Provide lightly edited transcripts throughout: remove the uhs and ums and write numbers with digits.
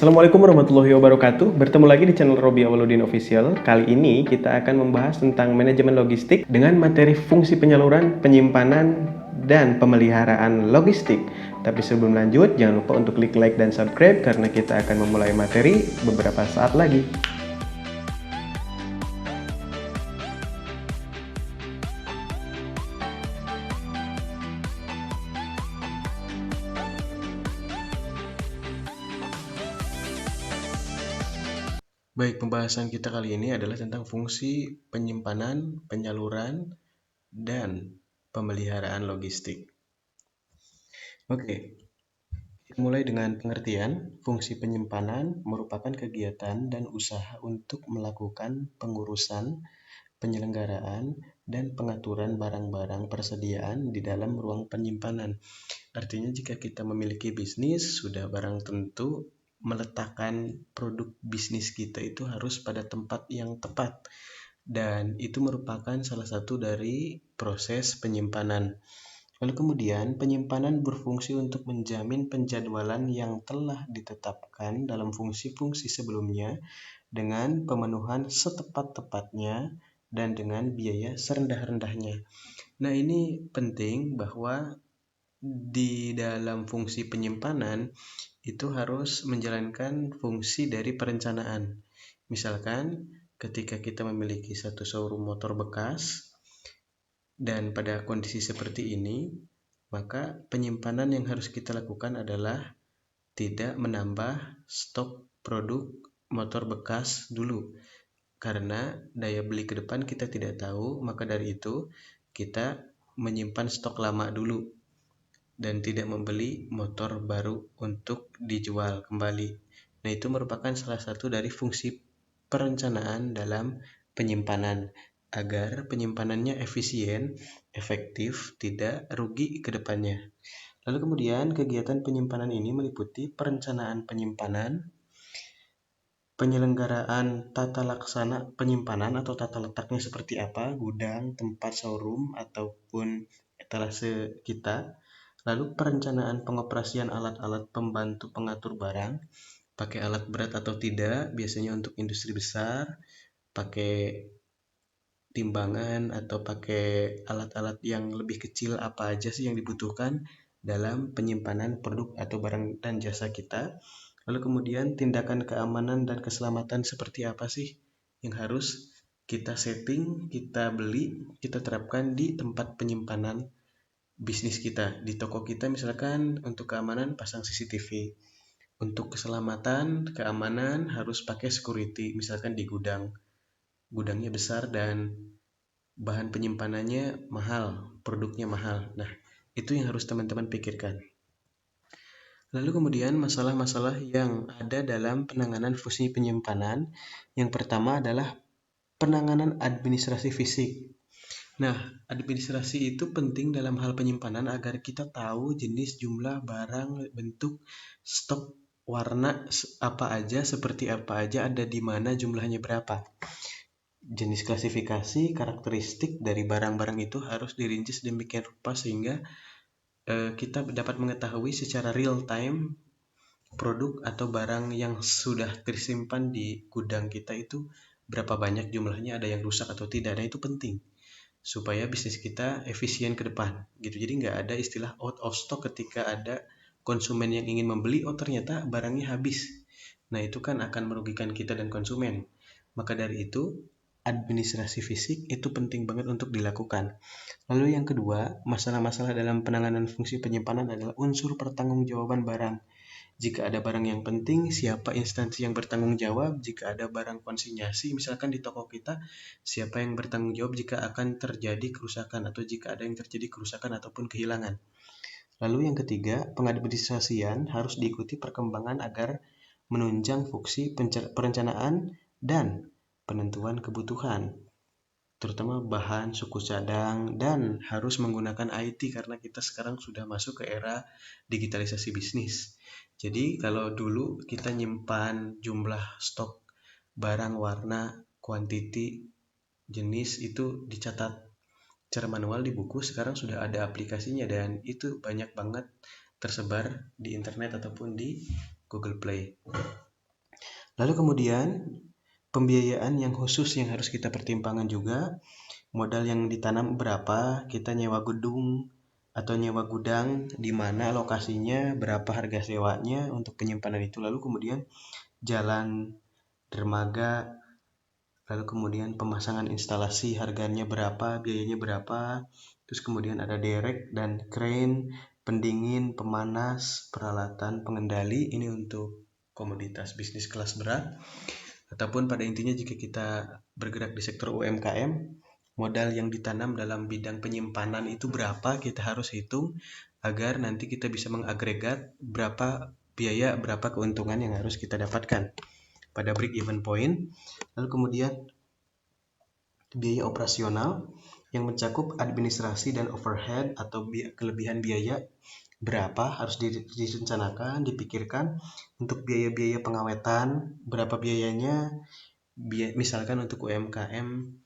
Assalamualaikum warahmatullahi wabarakatuh. Bertemu lagi di channel Robi Awaludin Official. Kali ini kita akan membahas tentang manajemen logistik dengan materi fungsi penyaluran, penyimpanan, dan pemeliharaan logistik. Tapi sebelum lanjut, jangan lupa untuk klik like dan subscribe karena kita akan memulai materi beberapa saat lagi. Baik, pembahasan kita kali ini adalah tentang fungsi penyimpanan, penyaluran, dan pemeliharaan logistik. Oke, kita mulai dengan pengertian. Fungsi penyimpanan merupakan kegiatan dan usaha untuk melakukan pengurusan, penyelenggaraan, dan pengaturan barang-barang persediaan di dalam ruang penyimpanan. Artinya jika kita memiliki bisnis, sudah barang tentu meletakkan produk bisnis kita itu harus pada tempat yang tepat. Dan itu merupakan salah satu dari proses penyimpanan. Lalu kemudian penyimpanan berfungsi untuk menjamin penjadwalan yang telah ditetapkan dalam fungsi-fungsi sebelumnya dengan pemenuhan setepat-tepatnya dan dengan biaya serendah-rendahnya. Nah, ini penting bahwa di dalam fungsi penyimpanan itu harus menjalankan fungsi dari perencanaan. Misalkan ketika kita memiliki satu showroom motor bekas dan pada kondisi seperti ini, maka penyimpanan yang harus kita lakukan adalah tidak menambah stok produk motor bekas dulu. Karena daya beli ke depan kita tidak tahu, maka dari itu kita menyimpan stok lama dulu dan tidak membeli motor baru untuk dijual kembali. Nah, itu merupakan salah satu dari fungsi perencanaan dalam penyimpanan agar penyimpanannya efisien, efektif, tidak rugi ke depannya. Lalu kemudian kegiatan penyimpanan ini meliputi perencanaan penyimpanan, penyelenggaraan tata laksana penyimpanan atau tata letaknya seperti apa, gudang, tempat showroom, ataupun etalase kita. Lalu perencanaan pengoperasian alat-alat pembantu pengatur barang, pakai alat berat atau tidak, biasanya untuk industri besar, pakai timbangan atau pakai alat-alat yang lebih kecil, apa aja sih yang dibutuhkan dalam penyimpanan produk atau barang dan jasa kita. Lalu kemudian tindakan keamanan dan keselamatan seperti apa sih yang harus kita setting, kita beli, kita terapkan di tempat penyimpanan bisnis kita. Di toko kita misalkan untuk keamanan pasang CCTV. Untuk keselamatan, keamanan harus pakai security, misalkan di gudang. Gudangnya besar dan bahan penyimpanannya mahal, produknya mahal. Nah, itu yang harus teman-teman pikirkan. Lalu kemudian masalah-masalah yang ada dalam penanganan fungsi penyimpanan. Yang pertama adalah penanganan administrasi fisik. Nah, administrasi itu penting dalam hal penyimpanan agar kita tahu jenis, jumlah, barang, bentuk, stok, warna apa aja, seperti apa aja, ada di mana, jumlahnya berapa. Jenis klasifikasi, karakteristik dari barang-barang itu harus dirinci sedemikian rupa sehingga kita dapat mengetahui secara real time produk atau barang yang sudah tersimpan di gudang kita itu berapa banyak jumlahnya, ada yang rusak atau tidak. Nah, itu penting supaya bisnis kita efisien ke depan gitu. Jadi nggak ada istilah out of stock ketika ada konsumen yang ingin membeli, oh ternyata barangnya habis. Nah, itu kan akan merugikan kita dan konsumen. Maka dari itu administrasi fisik itu penting banget untuk dilakukan. Lalu yang kedua, masalah-masalah dalam penanganan fungsi penyimpanan adalah unsur pertanggungjawaban barang. Jika ada barang yang penting, siapa instansi yang bertanggung jawab? Jika ada barang konsinyasi, misalkan di toko kita, siapa yang bertanggung jawab jika akan terjadi kerusakan atau jika ada yang terjadi kerusakan ataupun kehilangan? Lalu yang ketiga, pengadministrasian harus diikuti perkembangan agar menunjang fungsi perencanaan dan penentuan kebutuhan, terutama bahan, suku cadang, dan harus menggunakan IT karena kita sekarang sudah masuk ke era digitalisasi bisnis. Jadi kalau dulu kita nyimpan jumlah stok barang, warna, kuantiti, jenis itu dicatat secara manual di buku, sekarang sudah ada aplikasinya dan itu banyak banget tersebar di internet ataupun di Google Play. Lalu kemudian pembiayaan yang khusus yang harus kita pertimbangkan juga, modal yang ditanam berapa, kita nyewa gedung atau nyewa gudang, di mana lokasinya, berapa harga sewanya untuk penyimpanan itu. Lalu kemudian jalan, dermaga, lalu kemudian pemasangan instalasi harganya berapa, biayanya berapa. Terus kemudian ada derek dan crane, pendingin, pemanas, peralatan pengendali, ini untuk komoditas bisnis kelas berat. Ataupun pada intinya jika kita bergerak di sektor UMKM, modal yang ditanam dalam bidang penyimpanan itu berapa, kita harus hitung agar nanti kita bisa mengagregat berapa biaya, berapa keuntungan yang harus kita dapatkan pada break even point. Lalu kemudian biaya operasional yang mencakup administrasi dan overhead atau kelebihan biaya berapa harus direncanakan, dipikirkan. Untuk biaya-biaya pengawetan, berapa biayanya, misalkan untuk UMKM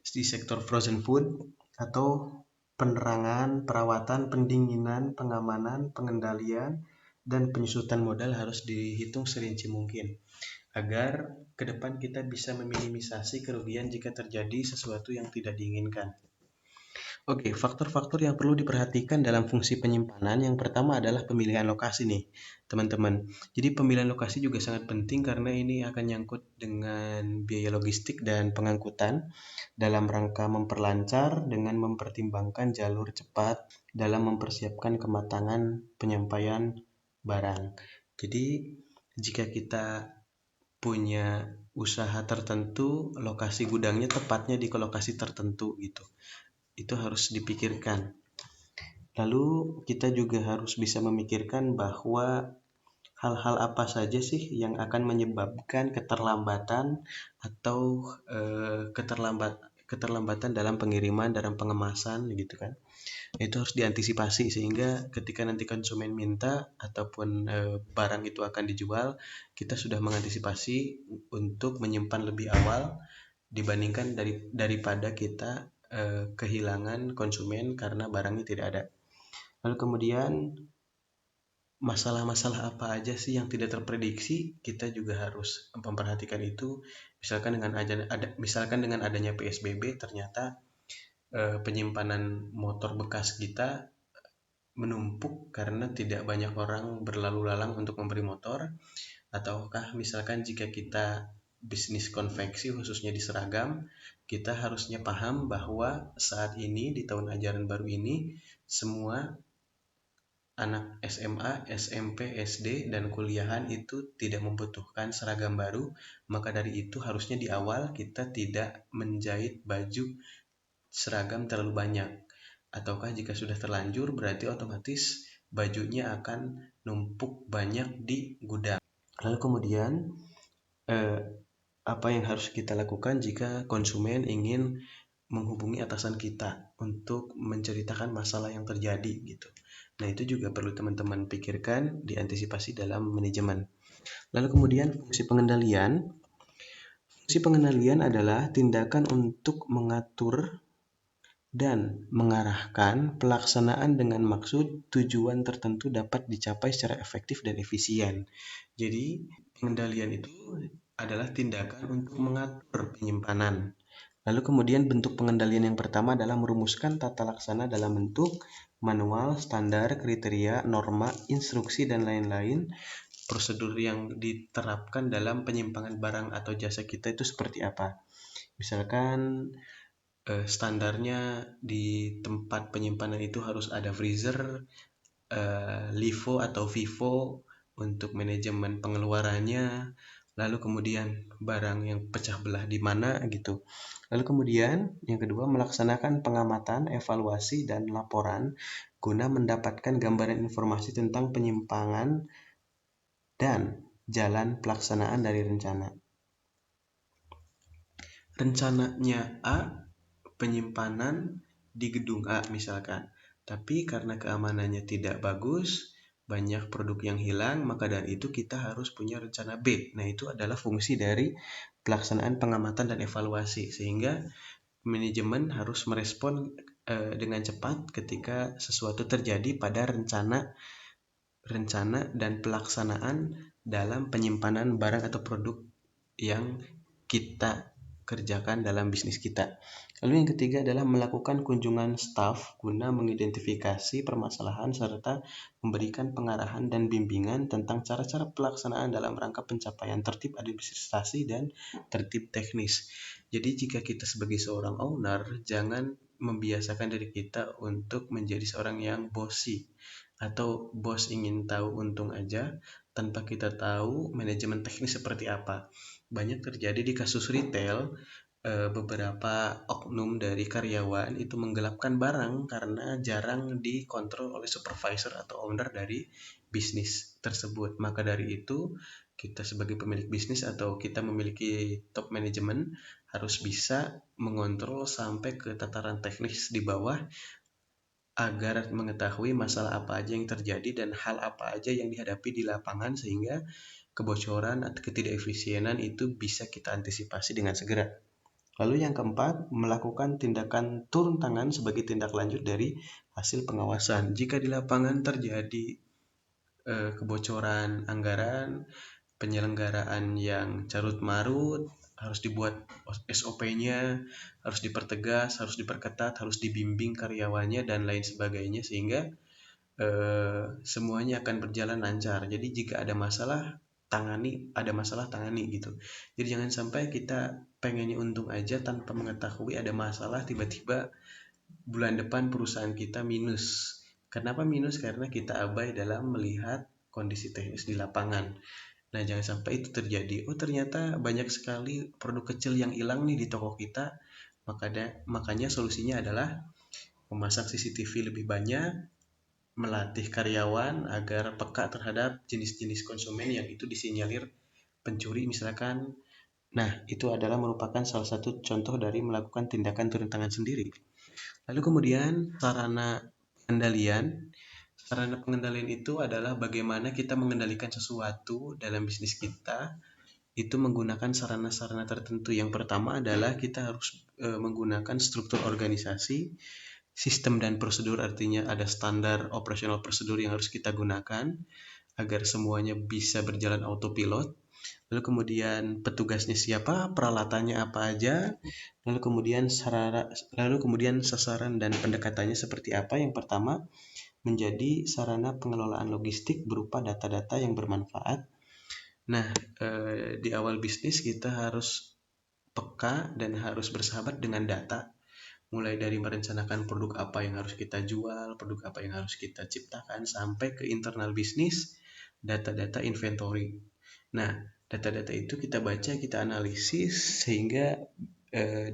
di sektor frozen food, atau penerangan, perawatan, pendinginan, pengamanan, pengendalian, dan penyusutan modal harus dihitung serinci mungkin agar ke depan kita bisa meminimisasi kerugian jika terjadi sesuatu yang tidak diinginkan. Oke, faktor-faktor yang perlu diperhatikan dalam fungsi penyimpanan yang pertama adalah pemilihan lokasi nih, teman-teman. Jadi pemilihan lokasi juga sangat penting karena ini akan nyangkut dengan biaya logistik dan pengangkutan dalam rangka memperlancar dengan mempertimbangkan jalur cepat dalam mempersiapkan kematangan penyampaian barang. Jadi jika kita punya usaha tertentu, lokasi gudangnya tepatnya di lokasi tertentu gitu. Itu harus dipikirkan. Lalu kita juga harus bisa memikirkan bahwa hal-hal apa saja sih yang akan menyebabkan keterlambatan atau keterlambatan dalam pengiriman, dalam pengemasan gitu kan. Itu harus diantisipasi sehingga ketika nanti konsumen minta ataupun barang itu akan dijual, kita sudah mengantisipasi untuk menyimpan lebih awal dibandingkan daripada kita kehilangan konsumen karena barangnya tidak ada. Lalu kemudian masalah-masalah apa aja sih yang tidak terprediksi, kita juga harus memperhatikan itu. Misalkan dengan adanya PSBB ternyata penyimpanan motor bekas kita menumpuk karena tidak banyak orang berlalu lalang untuk membeli motor, ataukah misalkan jika kita bisnis konveksi khususnya di seragam, kita harusnya paham bahwa saat ini di tahun ajaran baru ini semua anak SMA, SMP, SD, dan kuliahan itu tidak membutuhkan seragam baru. Maka dari itu harusnya di awal kita tidak menjahit baju seragam terlalu banyak. Ataukah jika sudah terlanjur berarti otomatis bajunya akan numpuk banyak di gudang. Lalu kemudian apa yang harus kita lakukan jika konsumen ingin menghubungi atasan kita untuk menceritakan masalah yang terjadi gitu. Nah, itu juga perlu teman-teman pikirkan, diantisipasi dalam manajemen. Lalu kemudian fungsi pengendalian. Fungsi pengendalian adalah tindakan untuk mengatur dan mengarahkan pelaksanaan dengan maksud tujuan tertentu dapat dicapai secara efektif dan efisien. Jadi, pengendalian itu adalah tindakan untuk mengatur penyimpanan. Lalu kemudian bentuk pengendalian yang pertama adalah merumuskan tata laksana dalam bentuk manual, standar, kriteria, norma, instruksi, dan lain-lain. Prosedur yang diterapkan dalam penyimpangan barang atau jasa kita itu seperti apa? Misalkan standarnya di tempat penyimpanan itu harus ada freezer, LIFO atau FIFO untuk manajemen pengeluarannya, lalu kemudian barang yang pecah belah di mana gitu. Lalu kemudian yang kedua melaksanakan pengamatan, evaluasi, dan laporan guna mendapatkan gambaran informasi tentang penyimpangan dan jalan pelaksanaan dari rencana. Rencananya A, penyimpanan di gedung A misalkan, tapi karena keamanannya tidak bagus, banyak produk yang hilang, maka dari itu kita harus punya rencana B. Nah, itu adalah fungsi dari pelaksanaan pengamatan dan evaluasi, sehingga manajemen harus merespon dengan cepat ketika sesuatu terjadi pada rencana dan pelaksanaan dalam penyimpanan barang atau produk yang kita kerjakan dalam bisnis kita. Lalu yang ketiga adalah melakukan kunjungan staf guna mengidentifikasi permasalahan serta memberikan pengarahan dan bimbingan tentang cara-cara pelaksanaan dalam rangka pencapaian tertib administrasi dan tertib teknis. Jadi jika kita sebagai seorang owner, jangan membiasakan diri kita untuk menjadi seorang yang bossy atau bos ingin tahu untung aja tanpa kita tahu manajemen teknis seperti apa. Banyak terjadi di kasus retail, beberapa oknum dari karyawan itu menggelapkan barang karena jarang dikontrol oleh supervisor atau owner dari bisnis tersebut. Maka dari itu, kita sebagai pemilik bisnis atau kita memiliki top manajemen harus bisa mengontrol sampai ke tataran teknis di bawah agar mengetahui masalah apa aja yang terjadi dan hal apa aja yang dihadapi di lapangan sehingga kebocoran atau ketidakefisienan itu bisa kita antisipasi dengan segera. Lalu yang keempat, melakukan tindakan turun tangan sebagai tindak lanjut dari hasil pengawasan. Jika di lapangan terjadi kebocoran anggaran, penyelenggaraan yang carut marut, harus dibuat SOP-nya, harus dipertegas, harus diperketat, harus dibimbing karyawannya dan lain sebagainya sehingga semuanya akan berjalan lancar. Jadi jika ada masalah tangani gitu. Jadi jangan sampai kita pengennya untung aja tanpa mengetahui ada masalah, tiba-tiba bulan depan perusahaan kita minus. Kenapa minus? Karena kita abai dalam melihat kondisi teknis di lapangan. Nah, jangan sampai itu terjadi. Oh, ternyata banyak sekali produk kecil yang hilang nih di toko kita. Makanya solusinya adalah memasang CCTV lebih banyak, melatih karyawan agar peka terhadap jenis-jenis konsumen yang itu disinyalir pencuri misalkan. Nah, itu adalah merupakan salah satu contoh dari melakukan tindakan turun tangan sendiri. Lalu kemudian pengendalian. Sarana pengendalian itu adalah bagaimana kita mengendalikan sesuatu dalam bisnis kita itu menggunakan sarana-sarana tertentu. Yang pertama adalah kita harus menggunakan struktur organisasi, sistem dan prosedur, artinya ada standar operasional prosedur yang harus kita gunakan agar semuanya bisa berjalan autopilot. Lalu kemudian petugasnya siapa, peralatannya apa aja, lalu kemudian sasaran dan pendekatannya seperti apa. Yang pertama, menjadi sarana pengelolaan logistik berupa data-data yang bermanfaat. Nah, di awal bisnis kita harus peka dan harus bersahabat dengan data, mulai dari merencanakan produk apa yang harus kita jual, produk apa yang harus kita ciptakan, sampai ke internal bisnis, data-data inventory. Nah, data-data itu kita baca, kita analisis, sehingga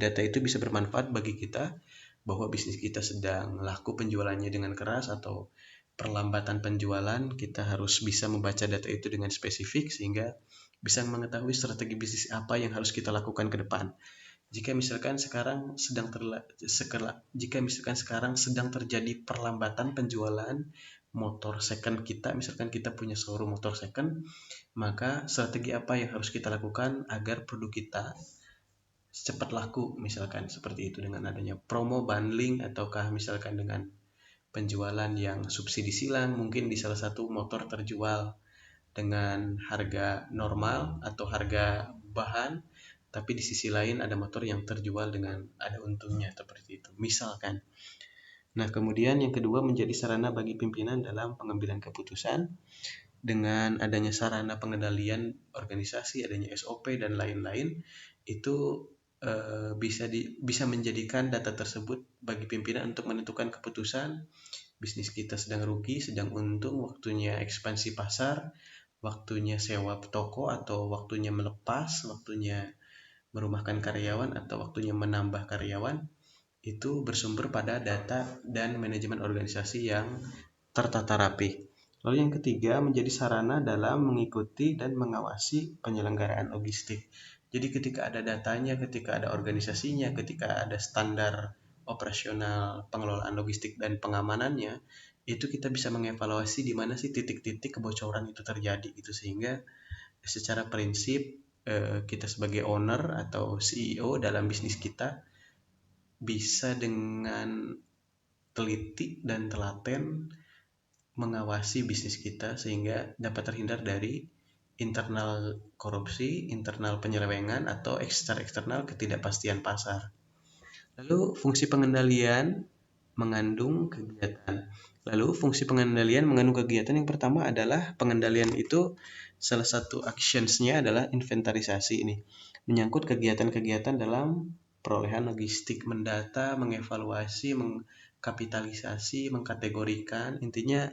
data itu bisa bermanfaat bagi kita bahwa bisnis kita sedang laku penjualannya dengan keras atau perlambatan penjualan. Kita harus bisa membaca data itu dengan spesifik sehingga bisa mengetahui strategi bisnis apa yang harus kita lakukan ke depan. Jika misalkan sekarang sedang terjadi perlambatan penjualan motor second kita, misalkan kita punya showroom motor second, maka strategi apa yang harus kita lakukan agar produk kita cepat laku, misalkan seperti itu dengan adanya promo, bundling, ataukah misalkan dengan penjualan yang subsidi silang, mungkin di salah satu motor terjual dengan harga normal atau harga bahan, tapi di sisi lain ada motor yang terjual dengan ada untungnya seperti itu misalkan. Nah, kemudian yang kedua menjadi sarana bagi pimpinan dalam pengambilan keputusan. Dengan adanya sarana pengendalian organisasi, adanya SOP dan lain-lain, itu bisa menjadikan data tersebut bagi pimpinan untuk menentukan keputusan bisnis kita sedang rugi, sedang untung, waktunya ekspansi pasar, waktunya sewa toko atau waktunya melepas, waktunya merumahkan karyawan atau waktunya menambah karyawan. Itu bersumber pada data dan manajemen organisasi yang tertata rapi. Lalu yang ketiga menjadi sarana dalam mengikuti dan mengawasi penyelenggaraan logistik. Jadi ketika ada datanya, ketika ada organisasinya, ketika ada standar operasional pengelolaan logistik dan pengamanannya, itu kita bisa mengevaluasi di mana sih titik-titik kebocoran itu terjadi gitu, sehingga secara prinsip kita sebagai owner atau CEO dalam bisnis kita bisa dengan teliti dan telaten mengawasi bisnis kita sehingga dapat terhindar dari internal korupsi, internal penyelewengan, atau eksternal ketidakpastian pasar. Lalu fungsi pengendalian mengandung kegiatan. Lalu fungsi pengendalian mengandung kegiatan yang pertama adalah pengendalian itu salah satu actions-nya adalah inventarisasi ini. Menyangkut kegiatan-kegiatan dalam perolehan logistik, mendata, mengevaluasi, mengkapitalisasi, mengkategorikan, intinya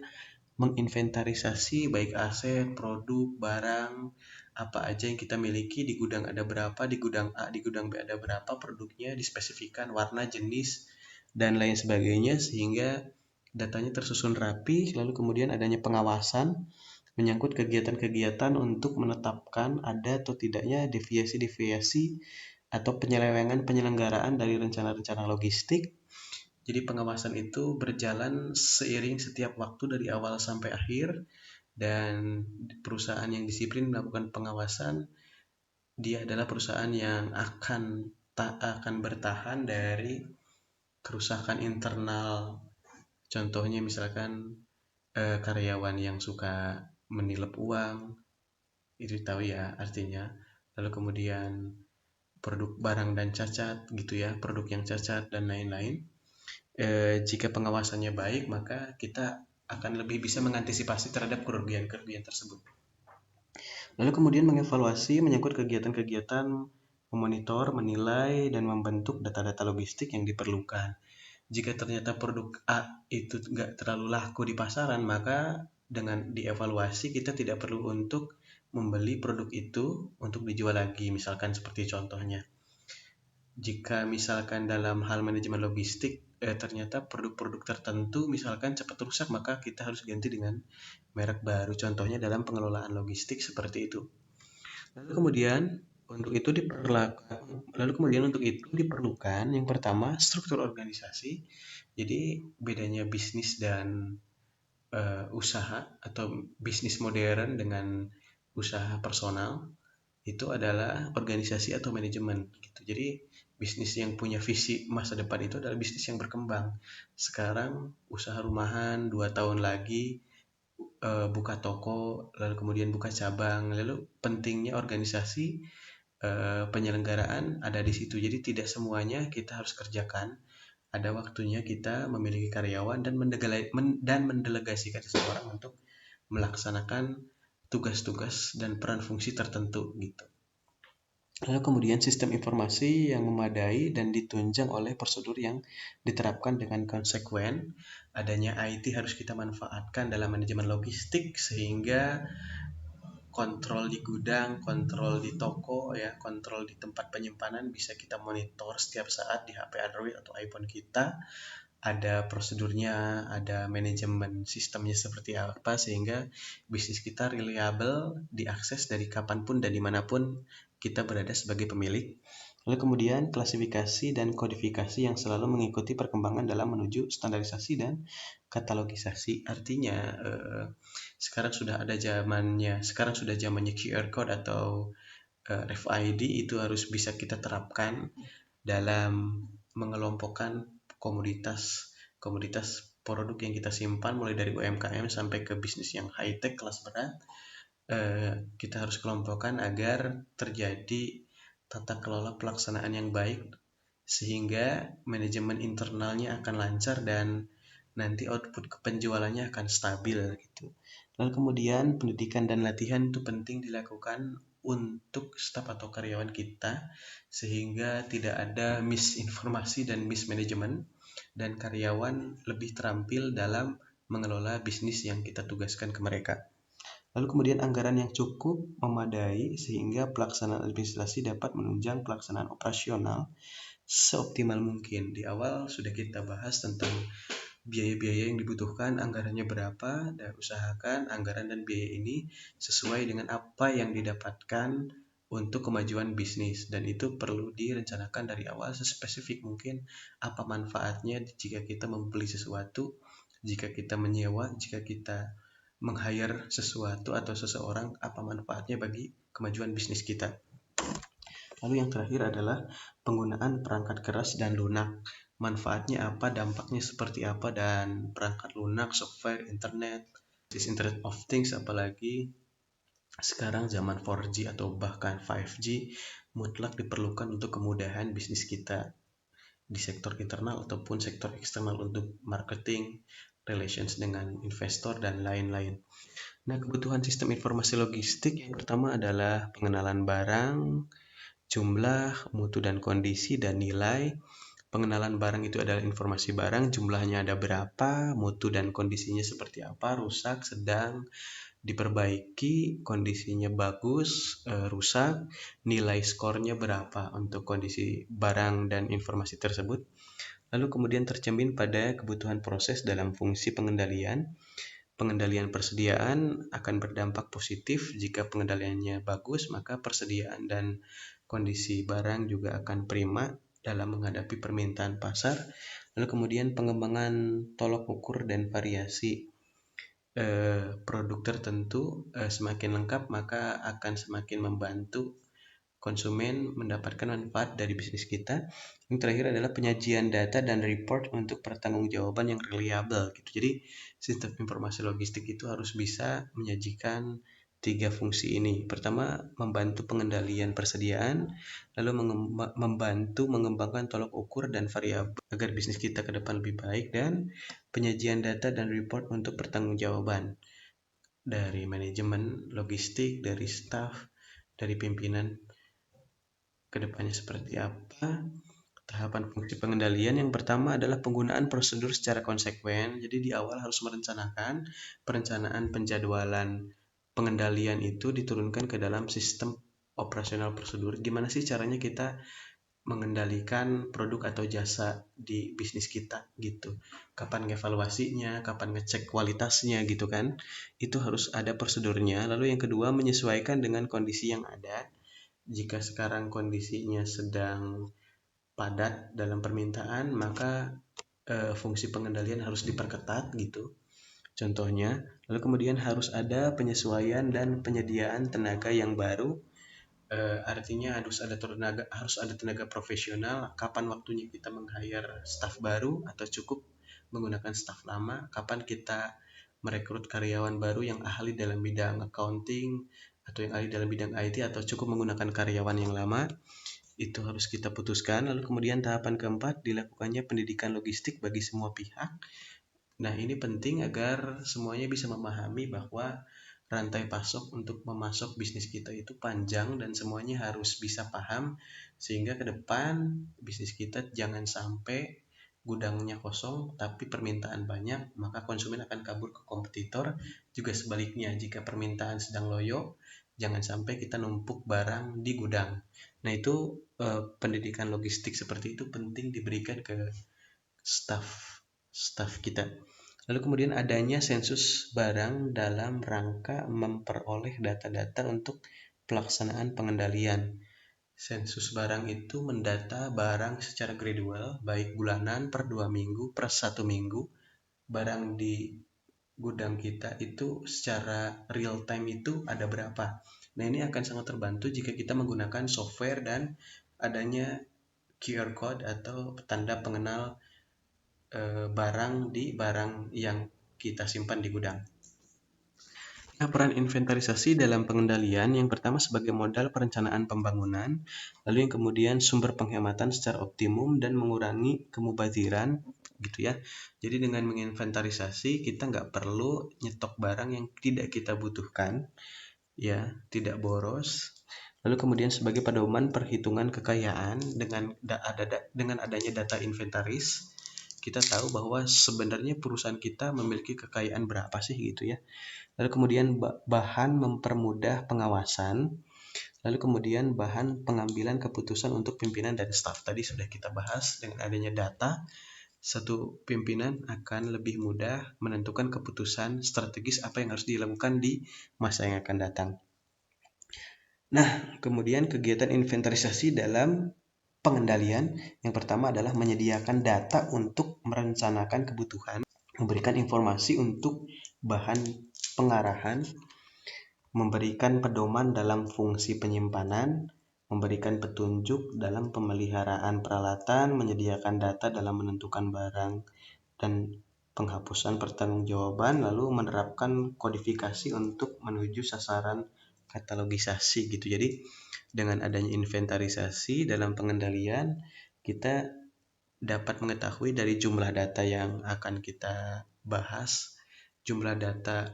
menginventarisasi baik aset, produk, barang, apa aja yang kita miliki, di gudang ada berapa, di gudang A, di gudang B ada berapa produknya, dispesifikan warna, jenis, dan lain sebagainya sehingga datanya tersusun rapi. Lalu kemudian adanya pengawasan menyangkut kegiatan-kegiatan untuk menetapkan ada atau tidaknya deviasi-deviasi atau penyelewengan penyelenggaraan dari rencana-rencana logistik. Jadi pengawasan itu berjalan seiring setiap waktu dari awal sampai akhir, dan perusahaan yang disiplin melakukan pengawasan dia adalah perusahaan yang akan bertahan dari kerusakan internal. Contohnya misalkan karyawan yang suka menilep uang, itu tahu ya artinya. Lalu kemudian produk barang dan cacat gitu ya, produk yang cacat dan lain-lain. Jika pengawasannya baik, maka kita akan lebih bisa mengantisipasi terhadap kerugian-kerugian tersebut. Lalu kemudian mengevaluasi menyangkut kegiatan-kegiatan memonitor, menilai, dan membentuk data-data logistik yang diperlukan. Jika ternyata produk A itu nggak terlalu laku di pasaran, maka dengan dievaluasi kita tidak perlu untuk membeli produk itu untuk dijual lagi. Misalkan seperti contohnya, jika misalkan dalam hal manajemen logistik ternyata produk-produk tertentu misalkan cepat rusak, maka kita harus ganti dengan merek baru. Contohnya dalam pengelolaan logistik seperti itu. Lalu kemudian untuk itu diperlukan yang pertama struktur organisasi. Jadi bedanya bisnis dan usaha atau bisnis modern dengan usaha personal itu adalah organisasi atau manajemen gitu. Jadi bisnis yang punya visi masa depan itu adalah bisnis yang berkembang. Sekarang usaha rumahan, 2 tahun lagi buka toko, lalu kemudian buka cabang. Lalu pentingnya organisasi penyelenggaraan ada di situ. Jadi tidak semuanya kita harus kerjakan. Ada waktunya kita memiliki karyawan dan mendelegasikan seseorang untuk melaksanakan tugas-tugas dan peran fungsi tertentu gitu. Lalu kemudian sistem informasi yang memadai dan ditunjang oleh prosedur yang diterapkan dengan konsekuen. Adanya IT harus kita manfaatkan dalam manajemen logistik sehingga kontrol di gudang, kontrol di toko, ya, kontrol di tempat penyimpanan bisa kita monitor setiap saat di HP Android atau iPhone kita. Ada prosedurnya, ada manajemen sistemnya seperti apa sehingga bisnis kita reliable, diakses dari kapanpun dan dimanapun kita berada sebagai pemilik. Lalu kemudian klasifikasi dan kodifikasi yang selalu mengikuti perkembangan dalam menuju standarisasi dan katalogisasi. Artinya sekarang sudah zamannya QR code atau RFID itu harus bisa kita terapkan dalam mengelompokkan komoditas produk yang kita simpan, mulai dari UMKM sampai ke bisnis yang high tech kelas berat. Kita harus kelompokkan agar terjadi tata kelola pelaksanaan yang baik sehingga manajemen internalnya akan lancar dan nanti output penjualannya akan stabil gitu. Lalu kemudian pendidikan dan latihan itu penting dilakukan untuk staf atau karyawan kita sehingga tidak ada misinformasi dan mismanagement, dan karyawan lebih terampil dalam mengelola bisnis yang kita tugaskan ke mereka. Lalu kemudian anggaran yang cukup memadai sehingga pelaksanaan administrasi dapat menunjang pelaksanaan operasional seoptimal mungkin. Di awal sudah kita bahas tentang biaya-biaya yang dibutuhkan, anggarannya berapa, dan usahakan anggaran dan biaya ini sesuai dengan apa yang didapatkan untuk kemajuan bisnis, dan itu perlu direncanakan dari awal sespesifik mungkin apa manfaatnya jika kita membeli sesuatu, jika kita menyewa, jika kita meng-hire sesuatu atau seseorang, apa manfaatnya bagi kemajuan bisnis kita. Lalu yang terakhir adalah penggunaan perangkat keras dan lunak. Manfaatnya apa, dampaknya seperti apa, dan perangkat lunak, software, internet of things apalagi sekarang zaman 4G atau bahkan 5G mutlak diperlukan untuk kemudahan bisnis kita di sektor internal ataupun sektor eksternal untuk marketing, relations dengan investor, dan lain-lain. Nah, kebutuhan sistem informasi logistik yang pertama adalah pengenalan barang, jumlah, mutu dan kondisi, dan nilai. Pengenalan barang itu adalah informasi barang, jumlahnya ada berapa, mutu dan kondisinya seperti apa, rusak, sedang, diperbaiki, kondisinya bagus, rusak, nilai skornya berapa untuk kondisi barang dan informasi tersebut. Lalu kemudian tercermin pada kebutuhan proses dalam fungsi pengendalian. Pengendalian persediaan akan berdampak positif jika pengendaliannya bagus, maka persediaan dan kondisi barang juga akan prima dalam menghadapi permintaan pasar. Lalu kemudian pengembangan tolok ukur dan variasi produk tertentu semakin lengkap, maka akan semakin membantu konsumen mendapatkan manfaat dari bisnis kita. Yang terakhir adalah penyajian data dan report untuk pertanggungjawaban yang reliable gitu. Jadi sistem informasi logistik itu harus bisa menyajikan 3 fungsi ini. Pertama, membantu pengendalian persediaan, lalu membantu mengembangkan tolok ukur dan variabel agar bisnis kita ke depan lebih baik, dan penyajian data dan report untuk pertanggungjawaban dari manajemen logistik, dari staff, dari pimpinan kedepannya seperti apa. Tahapan fungsi pengendalian yang pertama adalah penggunaan prosedur secara konsekuen. Jadi di awal harus merencanakan. Perencanaan penjadwalan pengendalian itu diturunkan ke dalam sistem operasional prosedur. Gimana sih caranya kita mengendalikan produk atau jasa di bisnis kita gitu. Kapan ngevaluasinya, kapan ngecek kualitasnya gitu kan. Itu harus ada prosedurnya. Lalu yang kedua, menyesuaikan dengan kondisi yang ada. Jika sekarang kondisinya sedang padat dalam permintaan, maka fungsi pengendalian harus diperketat gitu. Contohnya, lalu kemudian harus ada penyesuaian dan penyediaan tenaga yang baru. Artinya harus ada tenaga profesional. Kapan waktunya kita meng-hire staff baru atau cukup menggunakan staff lama? Kapan kita merekrut karyawan baru yang ahli dalam bidang accounting atau yang ahli dalam bidang IT, atau cukup menggunakan karyawan yang lama? Itu harus kita putuskan. Lalu kemudian tahapan keempat, dilakukannya pendidikan logistik bagi semua pihak. Nah, ini penting agar semuanya bisa memahami bahwa rantai pasok untuk memasok bisnis kita itu panjang dan semuanya harus bisa paham, sehingga ke depan bisnis kita jangan sampai gudangnya kosong tapi permintaan banyak, maka konsumen akan kabur ke kompetitor. Juga sebaliknya, jika permintaan sedang loyo, jangan sampai kita numpuk barang di gudang. Nah, itu pendidikan logistik seperti itu penting diberikan ke staff kita. Lalu kemudian adanya sensus barang dalam rangka memperoleh data-data untuk pelaksanaan pengendalian. Sensus barang itu mendata barang secara gradual, baik bulanan, per 2 minggu, per 1 minggu. Barang di gudang kita itu secara real time itu ada berapa. Nah, ini akan sangat terbantu jika kita menggunakan software dan adanya QR code atau tanda pengenal barang di barang yang kita simpan di gudang. Nah, peran inventarisasi dalam pengendalian yang pertama sebagai modal perencanaan pembangunan, lalu yang kemudian sumber penghematan secara optimum dan mengurangi kemubaziran gitu ya. Jadi dengan menginventarisasi kita nggak perlu nyetok barang yang tidak kita butuhkan, ya, tidak boros. Lalu kemudian sebagai pedoman perhitungan kekayaan, dengan adanya data inventaris, kita tahu bahwa sebenarnya perusahaan kita memiliki kekayaan berapa sih gitu ya. Lalu kemudian bahan mempermudah pengawasan. Lalu kemudian bahan pengambilan keputusan untuk pimpinan dan staf. Tadi sudah kita bahas, dengan adanya data, satu pimpinan akan lebih mudah menentukan keputusan strategis apa yang harus dilakukan di masa yang akan datang. Nah, kemudian kegiatan inventarisasi dalam pengendalian yang pertama adalah menyediakan data untuk merencanakan kebutuhan, memberikan informasi untuk bahan pengarahan, memberikan pedoman dalam fungsi penyimpanan, memberikan petunjuk dalam pemeliharaan peralatan, menyediakan data dalam menentukan barang dan penghapusan pertanggungjawaban, lalu menerapkan kodifikasi untuk menuju sasaran katalogisasi gitu. Jadi dengan adanya inventarisasi dalam pengendalian, kita dapat mengetahui dari jumlah data yang akan kita bahas, jumlah data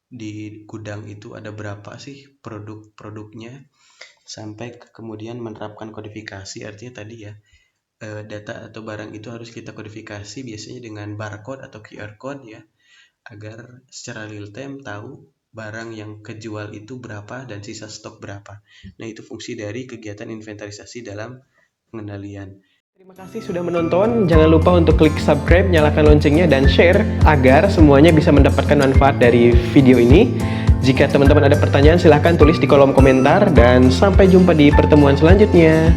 di gudang itu ada berapa sih produk-produknya, sampai kemudian menerapkan kodifikasi. Artinya tadi ya, data atau barang itu harus kita kodifikasi biasanya dengan barcode atau QR code ya, agar secara real time tahu barang yang kejual itu berapa dan sisa stok berapa. Nah, itu fungsi dari kegiatan inventarisasi dalam pengendalian. Terima kasih sudah menonton. Jangan lupa untuk klik subscribe, nyalakan loncengnya, dan share agar semuanya bisa mendapatkan manfaat dari video ini. Jika teman-teman ada pertanyaan, silahkan tulis di kolom komentar, dan sampai jumpa di pertemuan selanjutnya.